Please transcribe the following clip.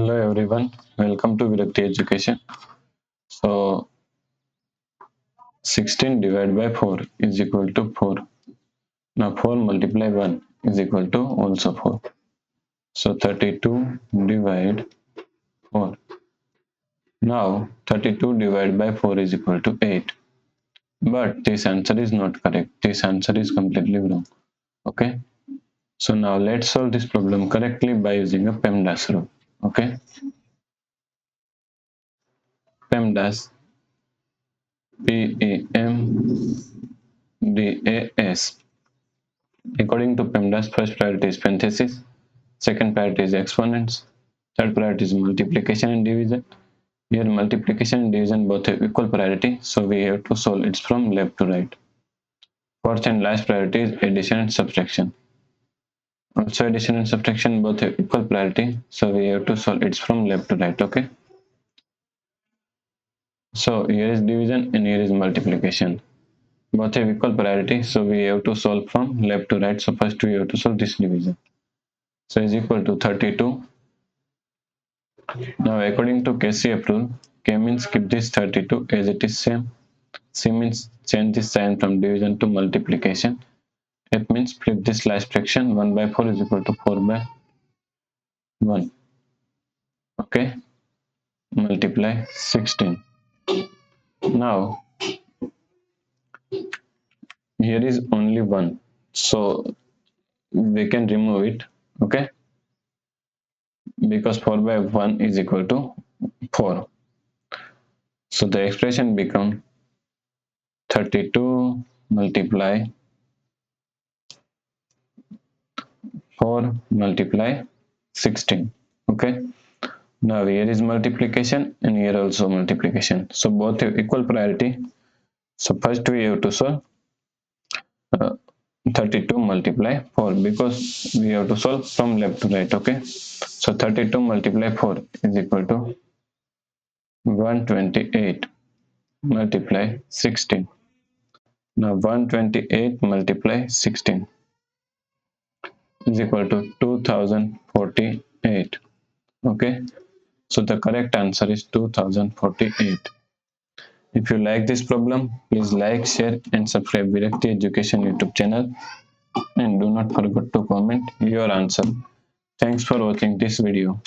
Hello everyone, welcome to Virakti Education. So 16 divided by 4 is equal to 4. Now 4 multiply 1 is equal to also 4. So 32 divide 4. Now 32 divided by 4 is equal to 8. But this answer is not correct. This answer is completely wrong. Okay. So now let's solve this problem correctly by using a PEMDAS rule. Okay. PEMDAS PEMDAS. According to PEMDAS, first priority is parenthesis, second priority is exponents, third priority is multiplication and division. Here multiplication and division both have equal priority, so we have to solve it from left to right. Fourth and last priority is addition and subtraction. Also addition and subtraction both have equal priority, so we have to solve it from left to right. Okay. So here is division and here is multiplication. Both have equal priority, so we have to solve from left to right. So first we have to solve this division. So is equal to 32. Now according to KCF rule, K means keep this 32 as it is same. C means change this sign from division to multiplication. F means flip this last fraction. 1 by 4 is equal to 4 by 1. Okay. Multiply 16. Now here is only 1. So we can remove it. Okay. Because 4 by 1 is equal to 4. So the expression become 32 multiply 4 multiply 16. Okay. Now here is multiplication and here also multiplication. So both have equal priority. So first we have to solve 32 multiply 4 because we have to solve from left to right. Okay. So 32 multiply 4 is equal to 128 multiply 16. Now 128 multiply 16 is equal to 2048. Okay. So the correct answer is 2048. If you like this problem, please like, share and subscribe Virakti Education YouTube channel and do not forget to comment your answer. Thanks for watching this video.